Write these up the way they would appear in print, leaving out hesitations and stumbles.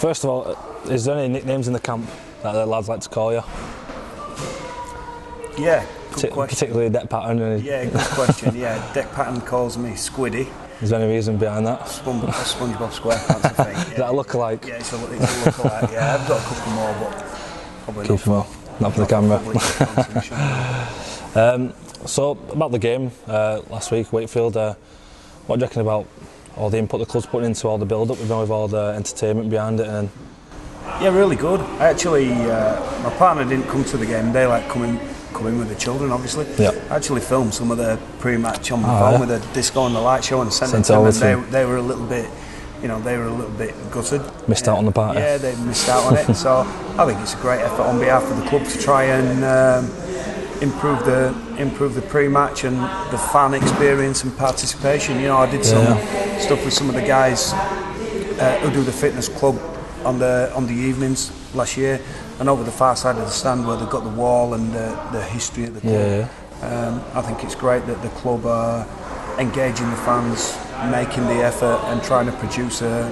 First of all, is there any nicknames in the camp that the lads like to call you? Yeah, good question. Particularly Deck Pattern. Yeah, good question. Yeah, Deck Pattern calls me Squiddy. Is there any reason behind that? SpongeBob SquarePants, I think. Is that a lookalike? Yeah, it's a lookalike. Yeah, I've got a couple more, but probably keep them all. Not for the camera. So about the game last week, Wakefield. What do you reckon about all the input the club's putting into all the build-up, with all the entertainment behind it? And yeah, really good. Actually, my partner didn't come to the game. They like come in with the children, obviously. Yeah. I actually filmed some of the pre-match on my phone with the disco and the light show and sent it to them. And they were a little bit, gutted. Missed out on the party. Yeah, they missed out on it. So I think it's a great effort on behalf of the club to try and improve the pre-match and the fan experience and participation. I did some stuff with some of the guys who do the fitness club on the evenings last year, and over the far side of the stand where they've got the wall and the history of the club. I think it's great that the club are engaging the fans, making the effort and trying to produce a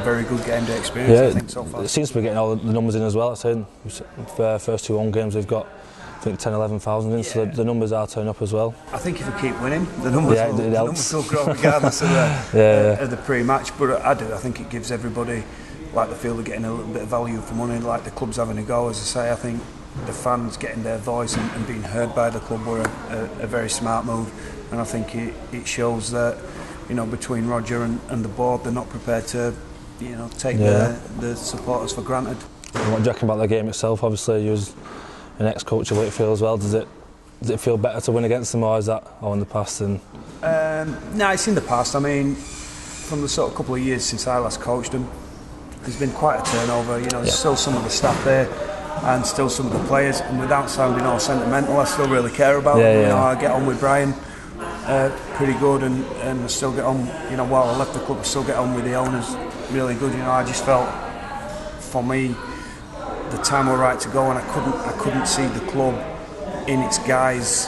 very good game day experience. I think so far. It seems to be getting all the numbers in as well. I said the first 2 home games we've got, I think 10,000-11,000 in, so the numbers are turning up as well. I think if we keep winning, the numbers will grow regardless of the pre-match. But I think it gives everybody the feel they're getting a little bit of value for money, like the club's having a go. As I say, I think the fans getting their voice and being heard by the club were a very smart move, and I think it shows that between Roger and the board, they're not prepared to take the supporters for granted. And what do you reckon about the game itself? Obviously, you was an ex-coach of Wakefield as well. Does it feel better to win against them, or is that all in the past? And no, it's in the past. I mean, from the sort of couple of years since I last coached them, there's been quite a turnover. There's still some of the staff there, and still some of the players. And without sounding all sentimental, I still really care about them. I get on with Brian pretty good, and I still get on. While I left the club, I still get on with the owners really good. I just felt, for me, the time were right to go, and I couldn't see the club in its guise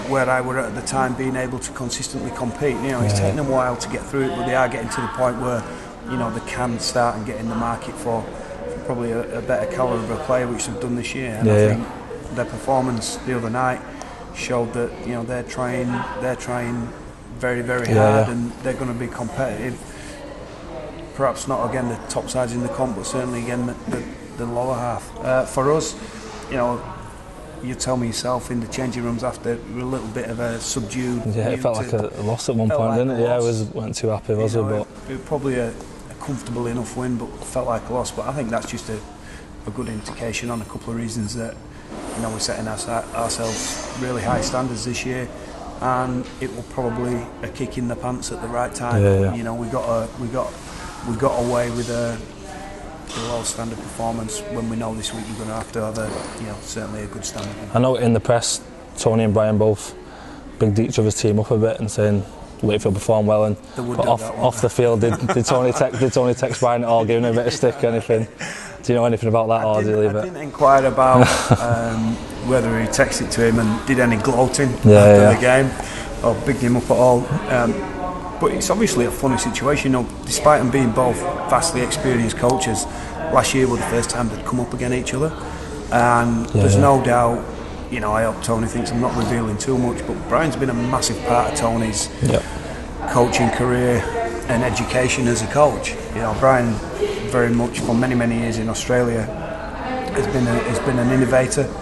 where I were at the time being able to consistently compete. It's taken them a while to get through it, but they are getting to the point where they can start and get in the market for probably a better calibre of player, which they've done this year. And I think their performance the other night showed that they're trying very, very hard, and they're going to be competitive. Perhaps not again the top sides in the comp, but certainly again the lower half. For us, you tell me yourself in the changing rooms after, we were a little bit of a subdued. Yeah, it felt like a loss at one point, didn't it? Yeah, I weren't too happy, was it? But it was probably a comfortable enough win, but felt like a loss. But I think that's just a good indication on a couple of reasons that we're setting ourselves really high standards this year, and it will probably a kick in the pants at the right time. We got away with a low standard performance when we know this week you're going to have certainly a good standard. I know in the press, Tony and Brian both bigged each other's team up a bit and saying Wakefield performed well, and but off the field, did Tony text Brian at all, giving him a bit of stick or anything? Do you know anything about that, or did you leave it? I didn't inquire about whether he texted to him and did any gloating after the game or bigged him up at all. But it's obviously a funny situation. Despite them being both vastly experienced coaches, last year was the first time they'd come up against each other, and there's no doubt. I hope Tony thinks I'm not revealing too much, but Brian's been a massive part of Tony's coaching career and education as a coach. Brian, very much for many years in Australia, has been an innovator,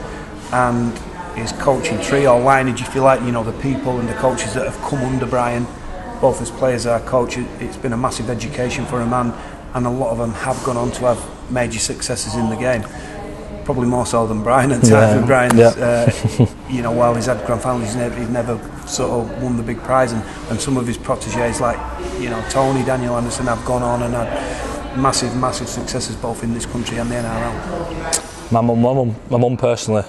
and his coaching tree or lineage, if you like, the people and the coaches that have come under Brian, both as players or coaches, it's been a massive education for a man, and a lot of them have gone on to have major successes in the game. Probably more so than Brian at times. Brian's, while he's had grand finals, he's never sort of won the big prize, and some of his protégés like Tony, Daniel Anderson have gone on and had massive successes both in this country and the NRL. My mum personally,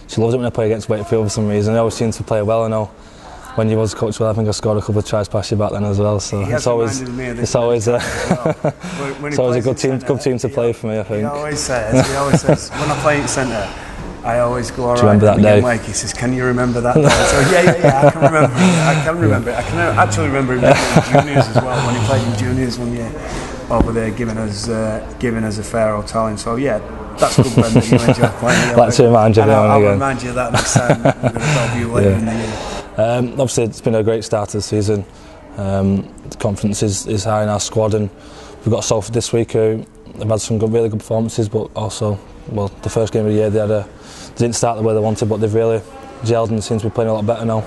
she loves it when I play against Wakefield for some reason. I always seem to play well. I know when you was coach, well, I think I scored a couple of tries past you back then as well. So it's always a good team to play for me, I think. He always says when I play at centre, I always go, all right, remember that day? Wake, he says, can you remember that day? So yeah, I can remember it. I can actually remember him in juniors as well, when he played in juniors one year. over there giving us a fair old telling. So yeah, that's good, Ben, that you enjoy playing. Like to remind you I'll again. remind you of that next time we're going to talk to you later in the year. Obviously, it's been a great start to the season. The confidence is high in our squad, and we've got Salford this week who have had some really good performances, but also, well, the first game of the year they didn't start the way they wanted, but they've really gelled and seem to be playing a lot better now.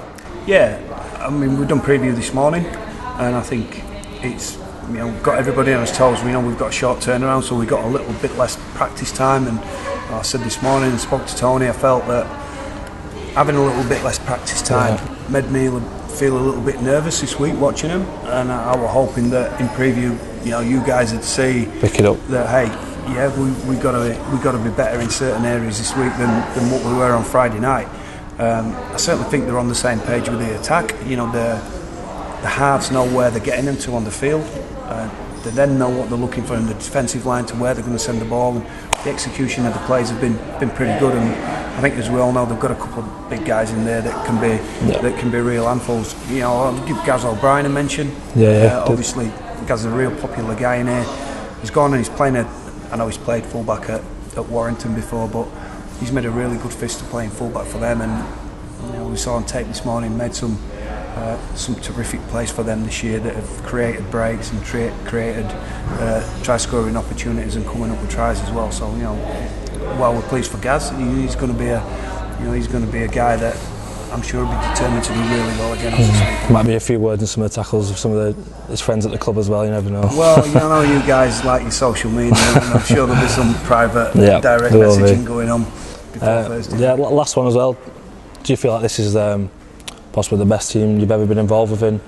Yeah, I mean, we've done preview this morning, and I think it's, we've got everybody on his toes. We know we've got a short turnaround, so we've got a little bit less practice time. And I said this morning and spoke to Tony, I felt that having a little bit less practice time made me feel a little bit nervous this week watching him. And I was hoping that in preview, you guys would see pick it up. That hey, yeah, we got to be better in certain areas this week than what we were on Friday night. I certainly think they're on the same page with the attack. The halves know where they're getting them to on the field. They then know what they're looking for in the defensive line to where they're going to send the ball. And the execution of the plays have been pretty good. And I think, as we all know, they've got a couple of big guys in there that can be real handfuls. I'll give Gaz O'Brien a mention. Obviously, Gaz is a real popular guy in here. He's gone and he's playing I know he's played fullback at Warrington before, but he's made a really good fist of playing fullback for them. And we saw on tape this morning, made some terrific plays for them this year that have created breaks and created try scoring opportunities and coming up with tries as well. So while we're pleased for Gaz, he's going to be a guy that I'm sure will be determined to do really well again. Might be a few words in some of the tackles of some of his friends at the club as well. You never know. Well, I know you guys like your social media, and I'm sure there'll be some private direct messaging going on before Thursday. Yeah, last one as well. Do you feel like this is possibly the best team you've ever been involved with? In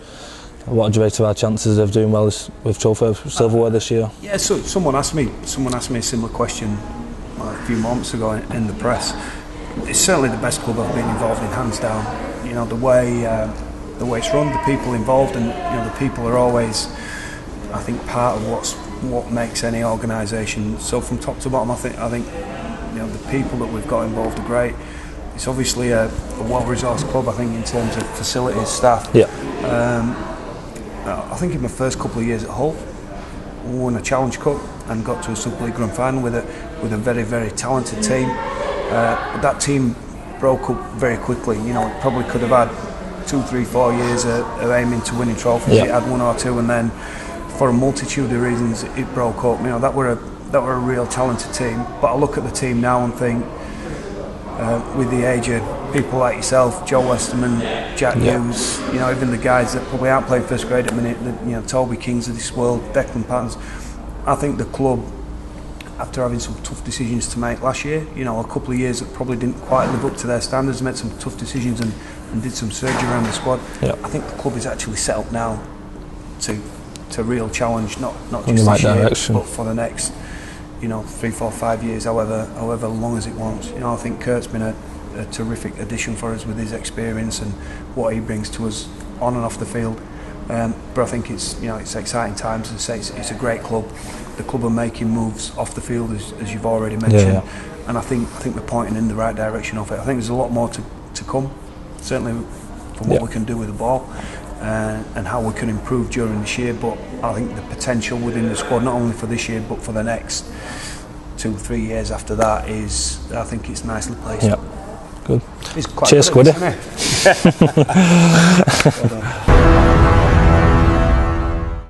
what do you rate of our chances of doing well with trophy silverware this year? Yeah, so someone asked me a similar question a few months ago in the press. It's certainly the best club I've been involved in, hands down. The way it's run, the people involved, and the people are always, I think, part of what makes any organisation. So from top to bottom, I think the people that we've got involved are great. It's obviously a well-resourced club, I think, in terms of facilities, staff. Yeah. I think in my first couple of years at Hull, we won a Challenge Cup and got to a Super League Grand Final with a very, very talented team. That team broke up very quickly. It probably could have had 2, 3, 4 years of aiming to winning trophies. It had 1 or 2, and then for a multitude of reasons it broke up. That were a real talented team. But I look at the team now and think, with the age of people like yourself, Joe Westerman, Jack Hughes, even the guys that probably aren't playing first grade at the minute, Toby Kings of this world, Declan Pattons, I think the club, after having some tough decisions to make last year, a couple of years that probably didn't quite live up to their standards, made some tough decisions and did some surgery around the squad. I think the club is actually set up now to real challenge, not just this year, but for the next 3, 4, 5 years, however long as it wants. I think Kurt's been a terrific addition for us with his experience and what he brings to us on and off the field. But I think it's exciting times. As I say, it's a great club. The club are making moves off the field, as you've already mentioned, and I think we're pointing in the right direction of it. I think there's a lot more to come, certainly from what we can do with the ball. And how we can improve during this year, but I think the potential within the squad, not only for this year but for the next 2, 3 years after that, I think it's nicely placed. Good. It's quite Cheers, good, Squiddy. isn't it?